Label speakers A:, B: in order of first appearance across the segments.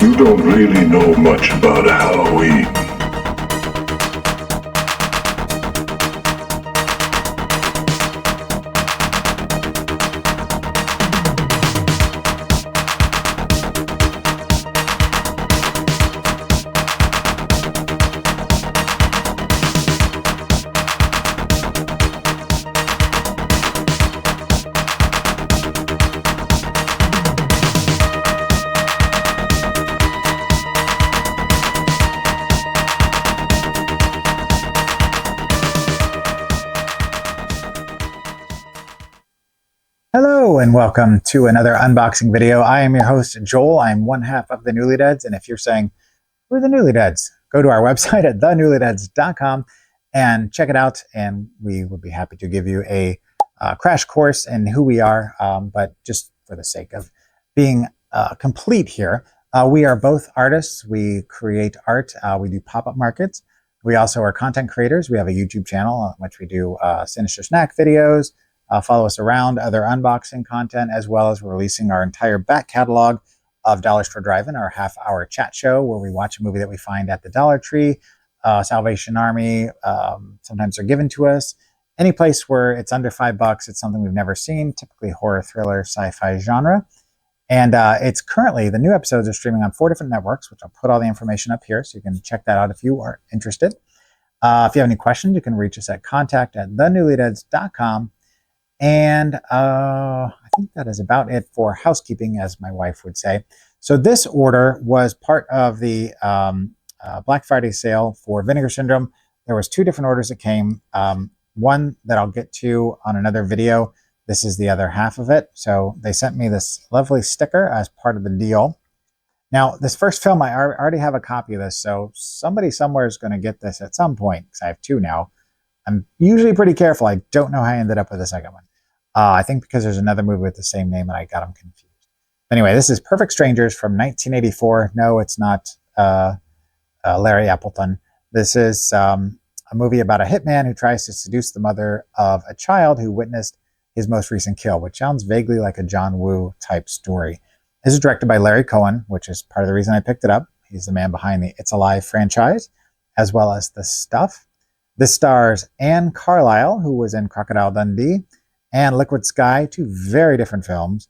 A: You don't really know much about Halloween.
B: Hello and welcome to another unboxing video. I am your host, Joel. I'm one half of the Newlydeads, and if you're saying, we're the Newlydeads, go to our website at thenewlydeads.com and check it out, and we would be happy to give you a crash course in who we are, but just for the sake of being complete here, we are both artists. We create art. We do pop-up markets. We also are content creators. We have a YouTube channel in which we do Sinister Snack videos. Follow us around, other unboxing content, as well as releasing our entire back catalog of Dollar Store Drive-In, our half-hour chat show where we watch a movie that we find at the Dollar Tree, Salvation Army. Sometimes they're given to us. Any place where it's under $5, it's something we've never seen, typically horror, thriller, sci-fi genre. And it's currently, the new episodes are streaming on 4 different networks, which I'll put all the information up here so you can check that out if you are interested. If you have any questions, you can reach us at contact@thenewlydeads.com. And I think that is about it for housekeeping, as my wife would say. So this order was part of the Black Friday sale for Vinegar Syndrome. There was 2 different orders that came. One that I'll get to on another video. This is the other half of it. So they sent me this lovely sticker as part of the deal. Now, this first film, I already have a copy of this. So somebody somewhere is going to get this at some point, because I have 2 now. I'm usually pretty careful. I don't know how I ended up with the second one. I think because there's another movie with the same name and I got them confused. Anyway, this is Perfect Strangers from 1984. No, it's not Larry Appleton. This is a movie about a hitman who tries to seduce the mother of a child who witnessed his most recent kill, which sounds vaguely like a John Woo type story. This is directed by Larry Cohen, which is part of the reason I picked it up. He's the man behind the It's Alive franchise, as well as The Stuff. This stars Anne Carlisle, who was in Crocodile Dundee, and Liquid Sky, 2 very different films.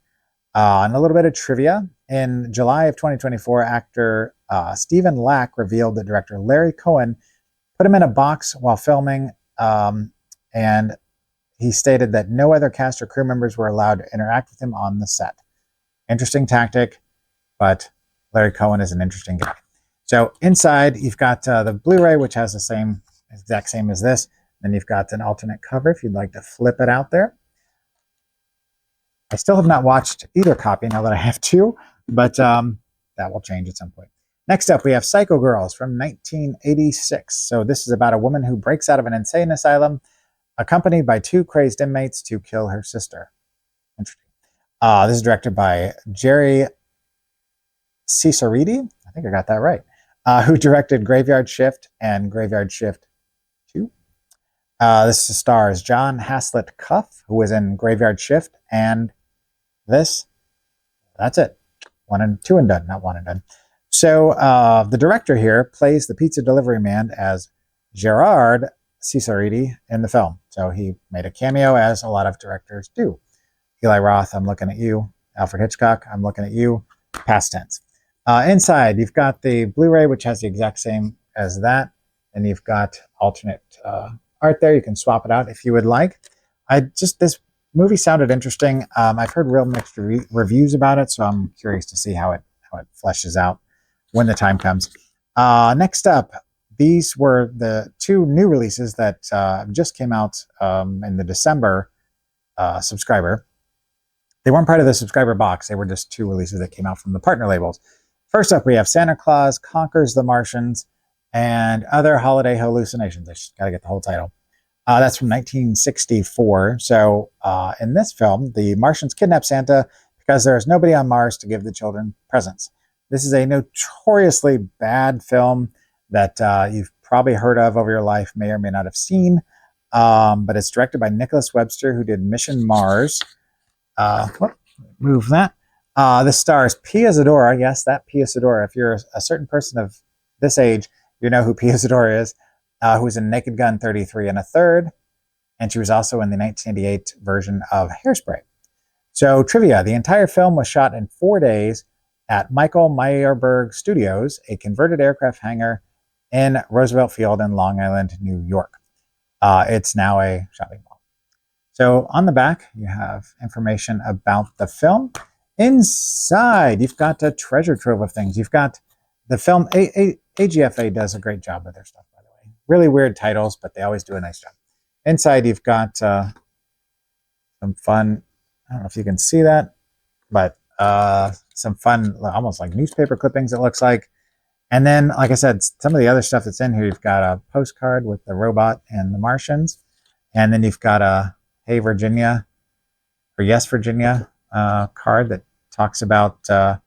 B: And a little bit of trivia. In July of 2024, actor Stephen Lack revealed that director Larry Cohen put him in a box while filming, and he stated that no other cast or crew members were allowed to interact with him on the set. Interesting tactic, but Larry Cohen is an interesting guy. So inside, you've got the Blu-ray, which has the exact same as this. Then you've got an alternate cover if you'd like to flip it out there. I still have not watched either copy now that I have 2, but that will change at some point. Next up, we have Psycho Girls from 1986. So this is about a woman who breaks out of an insane asylum, accompanied by 2 crazed inmates to kill her sister. Interesting. This is directed by Jerry Cesaridi. I think I got that right. Who directed Graveyard Shift and Graveyard Shift 2. This stars John Haslett Cuff, who was in Graveyard Shift, and this. That's it. 1 and 2 and done, not 1 and done. So the director here plays the pizza delivery man as Gerard Cesaridi in the film. So he made a cameo, as a lot of directors do. Eli Roth, I'm looking at you. Alfred Hitchcock, I'm looking at you. Past tense. Inside, you've got the Blu-ray, which has the exact same as that. And you've got alternate art there. You can swap it out if you would like. This movie sounded interesting. I've heard real mixed reviews about it, so I'm curious to see how it fleshes out when the time comes. Next up, these were the 2 new releases that just came out in the December subscriber. They weren't part of the subscriber box. They were just 2 releases that came out from the partner labels. First up, we have Santa Claus Conquers the Martians and Other Holiday Hallucinations. I just got to get the whole title. That's from 1964. So in this film, the Martians kidnap Santa because there is nobody on Mars to give the children presents. This is a notoriously bad film that you've probably heard of over your life, may or may not have seen. But it's directed by Nicholas Webster, who did Mission Mars. Move that. This stars Pia Zadora. Yes, that Pia Zadora. If you're a certain person of this age, you know who Pia Zadora is, who's in Naked Gun 33 and a third. And she was also in the 1988 version of Hairspray. So trivia, the entire film was shot in 4 days at Michael Meyerberg Studios, a converted aircraft hangar in Roosevelt Field in Long Island, New York. It's now a shopping mall. So on the back, you have information about the film. Inside, you've got a treasure trove of things. You've got the film. AGFA does a great job with their stuff, by the way. Really weird titles, but they always do a nice job. Inside, you've got some fun, I don't know if you can see that, but some fun, almost like newspaper clippings, it looks like. And then, like I said, some of the other stuff that's in here, you've got a postcard with the robot and the Martians. And then you've got a Hey Virginia, or Yes Virginia card that talks about the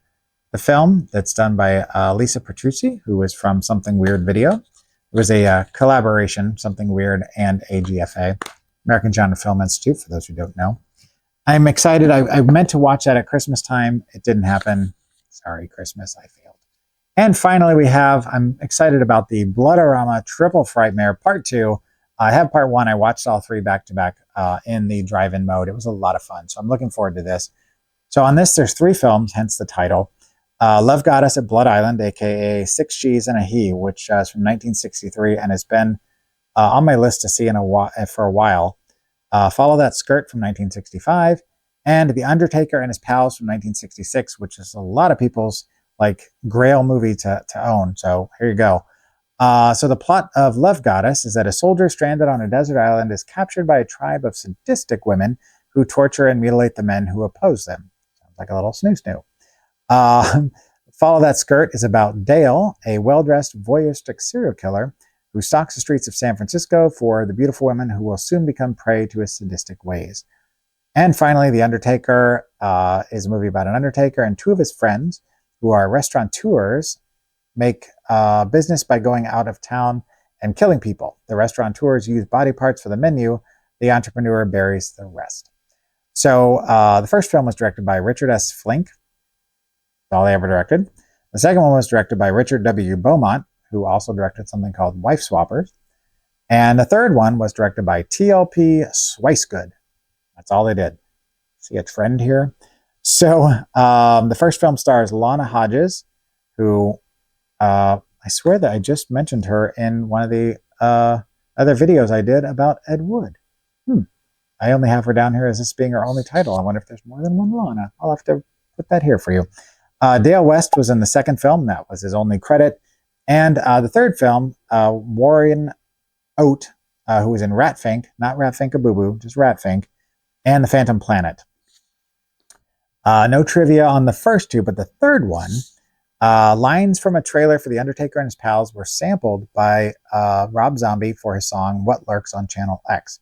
B: film that's done by Lisa Petrucci, who was from Something Weird Video. It was a collaboration, Something Weird and AGFA, American Genre Film Institute, for those who don't know. I'm excited. I meant to watch that at Christmas time. It didn't happen. Sorry, Christmas, I failed. And finally, I'm excited about the Bloodorama Triple Frightmare Part 2. I have Part 1. I watched all 3 back-to-back in the drive-in mode. It was a lot of fun, so I'm looking forward to this. So on this, there's 3 films, hence the title. Love Goddess at Blood Island, a.k.a. 6 She's and a He, which is from 1963 and has been on my list to see for a while. Follow That Skirt from 1965, and The Undertaker and His Pals from 1966, which is a lot of people's grail movie to own. So here you go. So the plot of Love Goddess is that a soldier stranded on a desert island is captured by a tribe of sadistic women who torture and mutilate the men who oppose them. Sounds like a little snoo-snoo. Follow That Skirt is about Dale, a well-dressed voyeuristic serial killer who stalks the streets of San Francisco for the beautiful women who will soon become prey to his sadistic ways. And finally, The Undertaker is a movie about an undertaker and 2 of his friends who are restaurateurs make business by going out of town and killing people. The restaurateurs use body parts for the menu. The entrepreneur buries the rest. So the first film was directed by Richard S. Flink. That's all they ever directed. The second one was directed by Richard W. Beaumont, who also directed something called Wife Swappers. And the third one was directed by T.L.P. Swicegood. That's all they did. See a trend here? So the first film stars Lana Hodges, who I swear that I just mentioned her in one of the other videos I did about Ed Wood. I only have her down here as this being her only title. I wonder if there's more than one Lana. I'll have to put that here for you. Dale West was in the second film. That was his only credit. And the third film, Warren Oate, who was in Ratfink, not Ratfink-a-Boo-Boo, just Ratfink, and The Phantom Planet. No trivia on the first 2, but the third one, lines from a trailer for The Undertaker and His Pals were sampled by Rob Zombie for his song What Lurks on Channel X.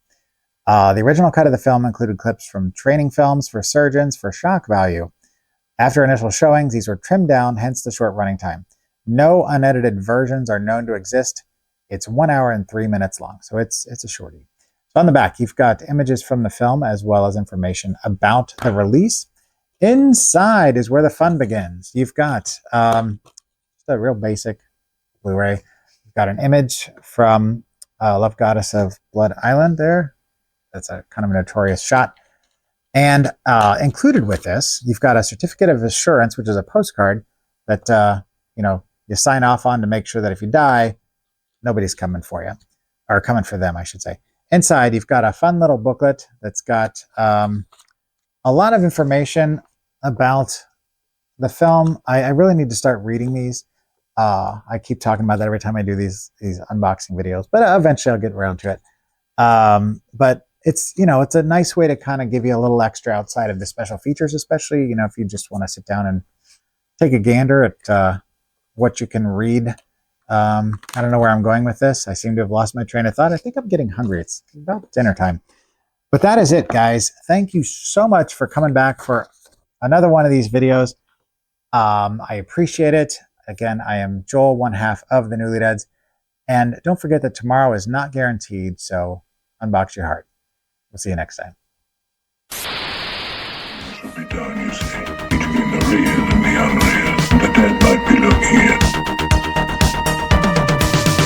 B: The original cut of the film included clips from training films for surgeons for shock value. After initial showings, these were trimmed down, hence the short running time. No unedited versions are known to exist. It's 1 hour and 3 minutes long, so it's a shortie. So on the back, you've got images from the film as well as information about the release. Inside is where the fun begins. You've got just a real basic Blu-ray. You've got an image from Love Goddess of Blood Island there. That's a kind of a notorious shot. And included with this, you've got a certificate of assurance, which is a postcard that you sign off on to make sure that if you die, nobody's coming for you, or coming for them, I should say. Inside, you've got a fun little booklet that's got a lot of information about the film. I really need to start reading these. I keep talking about that every time I do these unboxing videos, but eventually I'll get around to it. But it's a nice way to kind of give you a little extra outside of the special features, especially if you just want to sit down and take a gander at what you can read. I don't know where I'm going with this. I seem to have lost my train of thought. I think I'm getting hungry. It's about dinner time. But that is it, guys. Thank you so much for coming back for another one of these videos. I appreciate it. Again, I am Joel, one half of the Newlydeads. And don't forget that tomorrow is not guaranteed, so unbox your heart. We'll see you next time.
A: This will be done, you see, between the Uglier than the unreal. The dead might be looking in.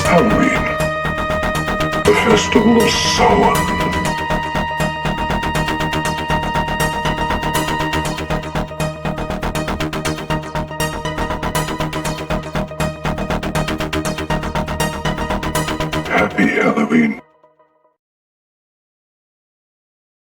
A: Halloween. The festival of Samhain. Happy Halloween.